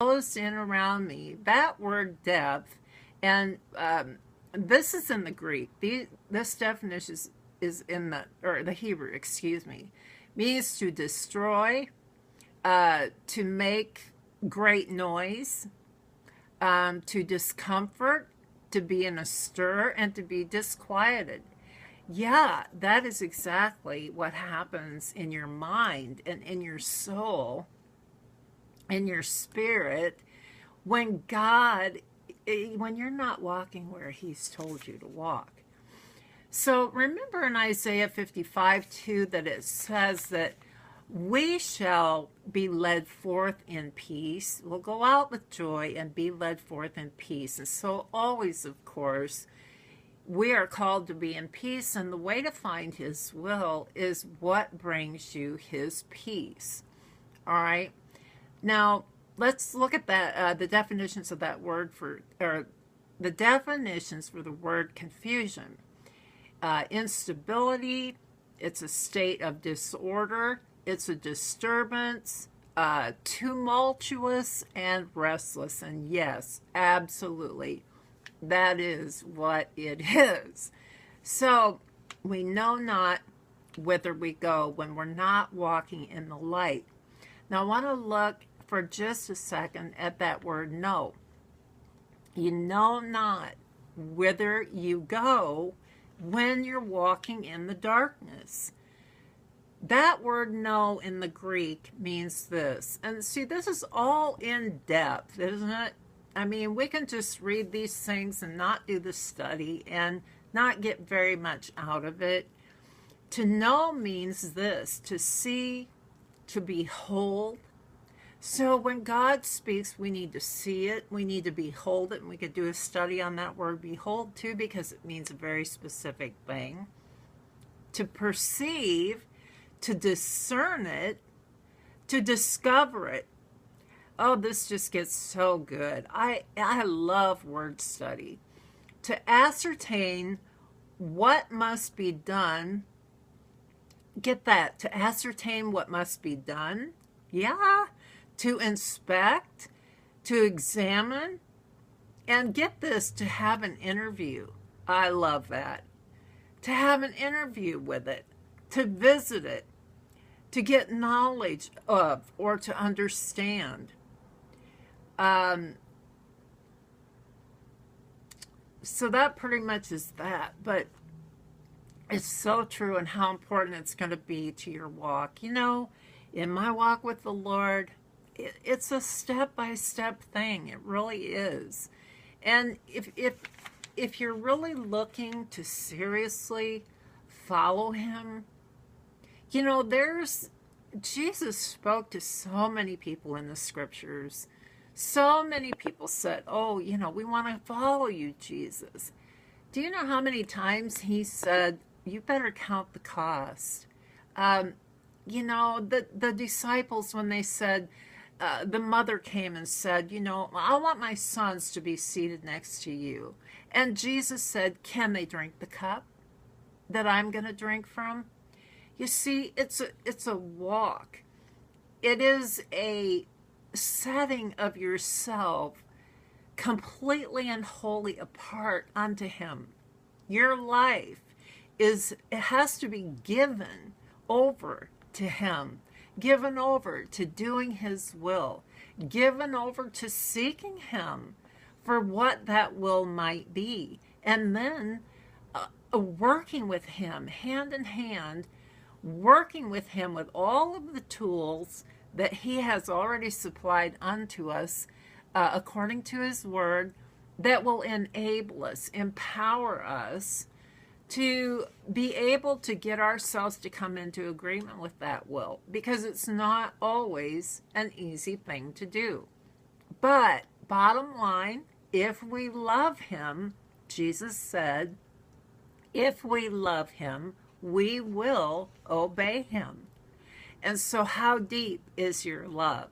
closed in around me. That word depth, and this is in the Greek. This definition is in the Hebrew, excuse me, means to destroy, to make great noise, to discomfort, to be in a stir, and to be disquieted. Yeah, that is exactly what happens in your mind and in your soul, in your spirit, when when you're not walking where He's told you to walk. So remember in Isaiah 55 too, that it says that we shall be led forth in peace. We'll go out with joy and be led forth in peace. And so always, of course, we are called to be in peace, and the way to find His will is what brings you His peace. All right. Now, let's look at that, the definitions of that word or the definitions for the word confusion. Instability, it's a state of disorder, it's a disturbance, tumultuous and restless. And yes, absolutely, that is what it is. So we know not whither we go when we're not walking in the light. Now I want to look for just a second at that word know. You know not whither you go when you're walking in the darkness. That word know in the Greek means this. And see, this is all in depth, isn't it? I mean, we can just read these things and not do the study and not get very much out of it. To know means this: to see, to behold. So when God speaks, we need to see it, we need to behold it, and we could do a study on that word behold too, because it means a very specific thing. To perceive, to discern it, to discover it. Oh, this just gets so good. I love word study. To ascertain what must be done. Get that? To ascertain what must be done. Yeah. To inspect, to examine, and get this, to have an interview. I love that. To have an interview with it, to visit it, to get knowledge of, or to understand. So that pretty much is that, but it's so true, and how important it's going to be to your walk. You know, in my walk with the Lord, it's a step-by-step thing. It really is. And if you're really looking to seriously follow Him, you know, Jesus spoke to so many people in the scriptures. So many people said, oh, you know, we want to follow you, Jesus. Do you know how many times He said, you better count the cost? You know, the disciples, when they said, the mother came and said, you know, I want my sons to be seated next to you. And Jesus said, can they drink the cup that I'm going to drink from? You see, it's a walk. It is a setting of yourself completely and wholly apart unto Him. Your life it has to be given over to Him, given over to doing His will, given over to seeking Him for what that will might be, and then working with Him hand in hand, working with Him with all of the tools that He has already supplied unto us according to His word, that will enable us, empower us to be able to get ourselves to come into agreement with that will, because it's not always an easy thing to do. But bottom line, if we love Him, Jesus said, if we love Him, we will obey Him. And so how deep is your love?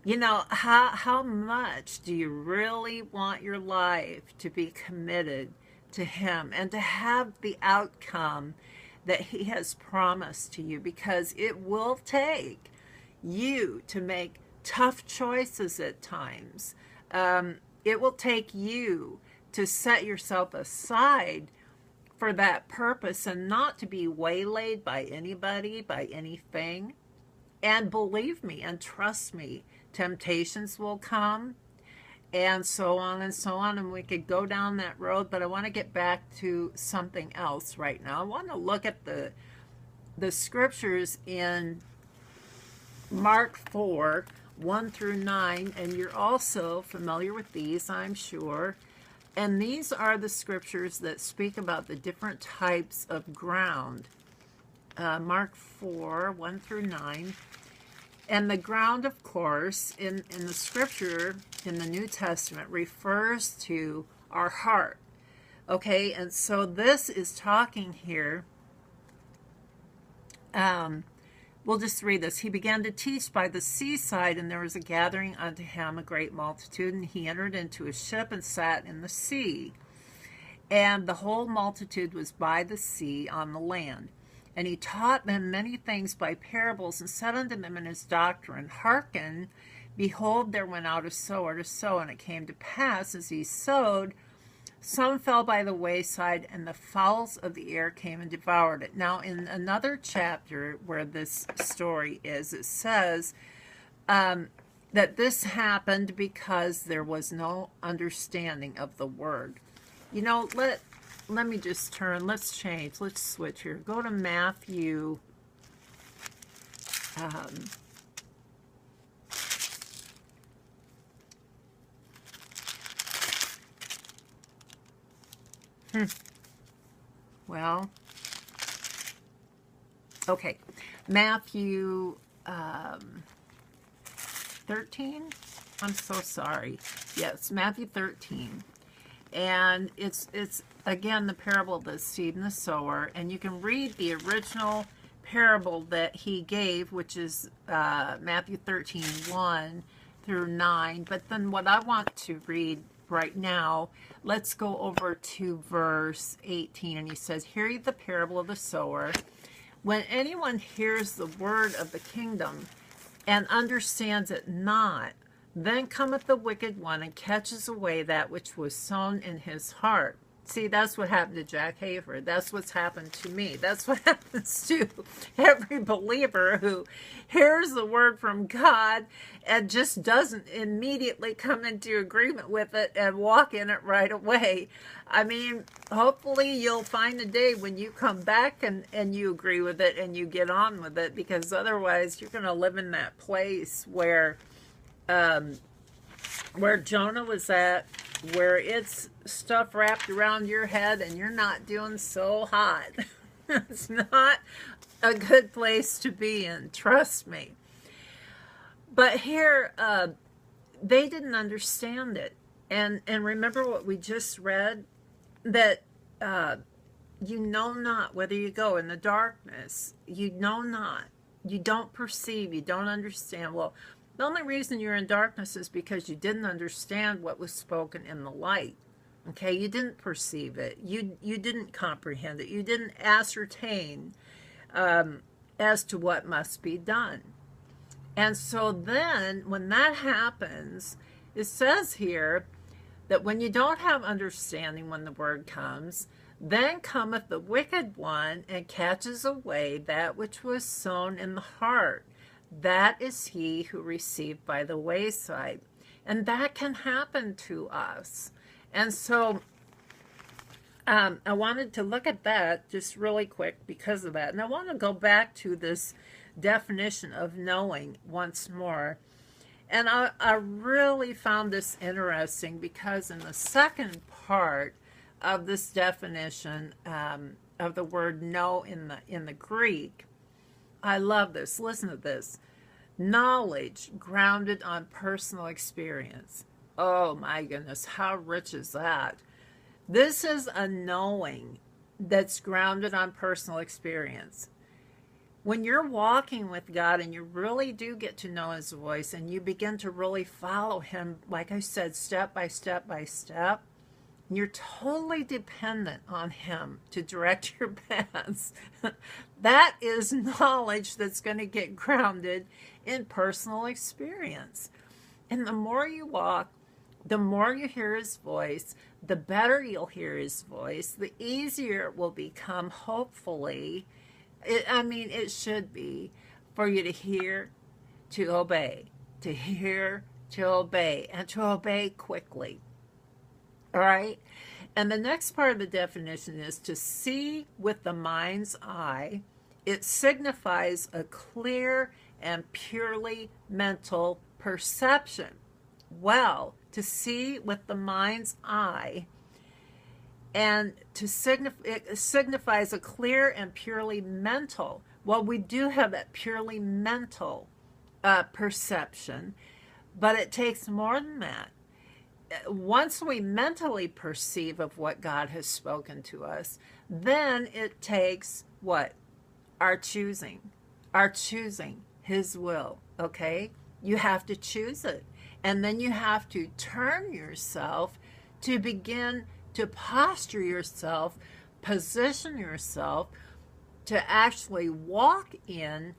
You know, how much do you really want your life to be committed to Him and to have the outcome that He has promised to you? Because it will take you to make tough choices at times. It will take you to set yourself aside for that purpose and not to be waylaid by anybody, by anything. And believe me and trust me, temptations will come and so on and so on. And we could go down that road, but I want to get back to something else right now. I want to look at the scriptures in Mark 4, 1 through 9, and you're also familiar with these, I'm sure. And these are the scriptures that speak about the different types of ground. Mark 4, 1 through 9. And the ground, of course, in the scripture, in the New Testament, refers to our heart. Okay, and so this is talking here. We'll just read this. He began to teach by the seaside, and there was a gathering unto him, a great multitude, and he entered into a ship and sat in the sea. And the whole multitude was by the sea on the land. And he taught them many things by parables, and said unto them in his doctrine, Hearken, behold, there went out a sower to sow, and it came to pass, as he sowed, some fell by the wayside, and the fowls of the air came and devoured it. Now, in another chapter where this story is, it says that this happened because there was no understanding of the word. You know, let me just turn. Let's change. Let's switch here. Go to Matthew. Well, okay. Matthew 13. I'm so sorry. Yes, Matthew 13. And it's again the parable of the seed and the sower, and you can read the original parable that he gave, which is Matthew 13, 1 through 9. But then what I want to read right now, let's go over to verse 18, and he says, Hear ye the parable of the sower. When anyone hears the word of the kingdom and understands it not, then cometh the wicked one and catches away that which was sown in his heart. See, that's what happened to Jack Hayford. That's what's happened to me. That's what happens to every believer who hears the word from God and just doesn't immediately come into agreement with it and walk in it right away. I mean, hopefully you'll find a day when you come back and you agree with it and you get on with it, because otherwise you're going to live in that place where Jonah was at, where it's stuff wrapped around your head and you're not doing so hot. It's not a good place to be in, trust me. But here, they didn't understand it. And remember what we just read, that you know not whether you go in the darkness. You know not. You don't perceive. You don't understand. Well, the only reason you're in darkness is because you didn't understand what was spoken in the light. Okay, you didn't perceive it. You didn't comprehend it. You didn't ascertain as to what must be done. And so then, when that happens, it says here that when you don't have understanding when the word comes, then cometh the wicked one and catches away that which was sown in the heart. That is he who received by the wayside. And that can happen to us. And so I wanted to look at that just really quick because of that. And I want to go back to this definition of knowing once more. And I really found this interesting because in the second part of this definition of the word know in the Greek, I love this. Listen to this. Knowledge grounded on personal experience. Oh my goodness, how rich is that? This is a knowing that's grounded on personal experience. When you're walking with God and you really do get to know his voice and you begin to really follow him, like I said, step by step by step, you're totally dependent on him to direct your paths. That is knowledge that's going to get grounded in personal experience. And the more you walk, the more you hear his voice, the better you'll hear his voice, the easier it will become, hopefully. It should be for you to hear, to obey, to hear, to obey, and to obey quickly. All right? And the next part of the definition is to see with the mind's eye. It signifies a clear and purely mental perception. Well, to see with the mind's eye, and it signifies a clear and purely mental. Well, we do have that purely mental perception, but it takes more than that. Once we mentally perceive of what God has spoken to us, then it takes what? Our choosing his will. Okay, you have to choose it, and then you have to turn yourself to begin to posture yourself, position yourself to actually walk in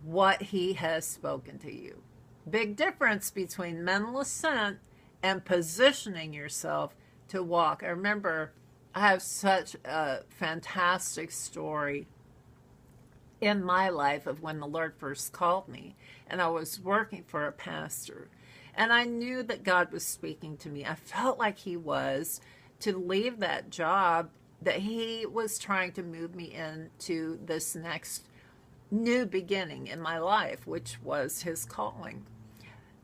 what he has spoken to you. Big difference between mental assent and positioning yourself to walk. I remember I have such a fantastic story in my life of when the Lord first called me, and I was working for a pastor, and I knew that God was speaking to me. I felt like he was, to leave that job, that he was trying to move me into this next new beginning in my life, which was his calling.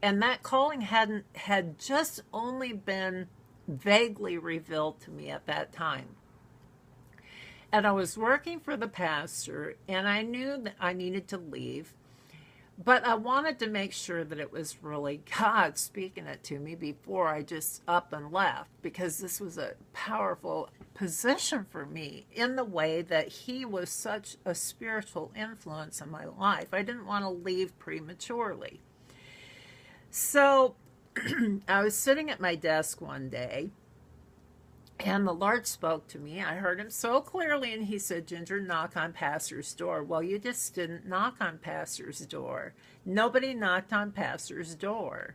And that calling had just only been vaguely revealed to me at that time. And I was working for the pastor, and I knew that I needed to leave, but I wanted to make sure that it was really God speaking it to me before I just up and left, because this was a powerful position for me in the way that he was such a spiritual influence in my life. I didn't want to leave prematurely. So I was sitting at my desk one day, and the Lord spoke to me. I heard him so clearly, and he said, Ginger, knock on pastor's door. Well, you just didn't knock on pastor's door. Nobody knocked on pastor's door.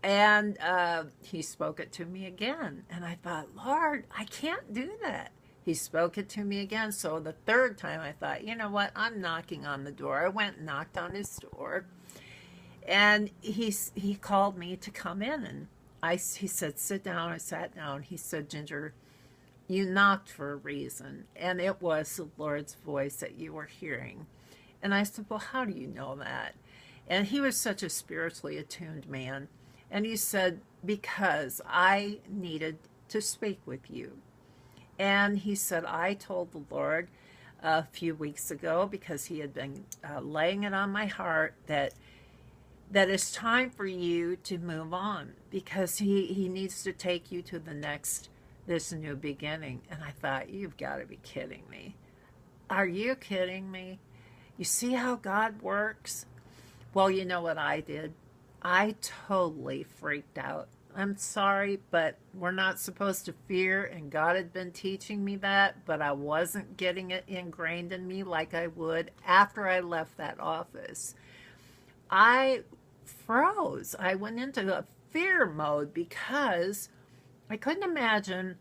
And he spoke it to me again. And I thought, Lord, I can't do that. He spoke it to me again. So the third time I thought, you know what? I'm knocking on the door. I went and knocked on his door. And he called me to come in, and he said, sit down. I sat down. He said, Ginger, you knocked for a reason, and it was the Lord's voice that you were hearing. And I said, well, how do you know that? And he was such a spiritually attuned man. And he said, because I needed to speak with you. And he said, I told the Lord a few weeks ago, because he had been laying it on my heart, that it's time for you to move on, because he needs to take you to this new beginning. And I thought, you've got to be kidding me. Are you kidding me? You see how God works? Well, you know what I did? I totally freaked out. I'm sorry, but we're not supposed to fear, and God had been teaching me that, but I wasn't getting it ingrained in me like I would after I left that office. I froze. I went into a fear mode because I couldn't imagine.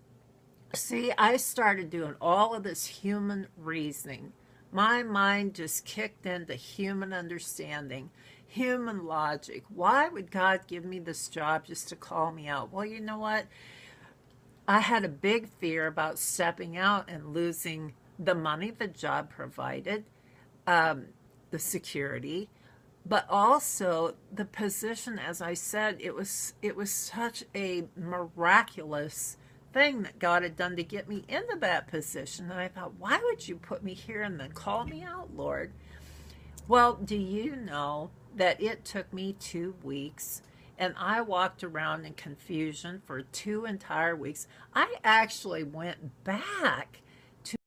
See, I started doing all of this human reasoning. My mind just kicked into human understanding, human logic. Why would God give me this job just to call me out? Well, you know what? I had a big fear about stepping out and losing the money the job provided, the security, but also the position. As I said, it was such a miraculous thing that God had done to get me into that position. And I thought, why would you put me here and then call me out, Lord? Well, do you know that it took me 2 weeks, and I walked around in confusion for 2 entire weeks. I actually went back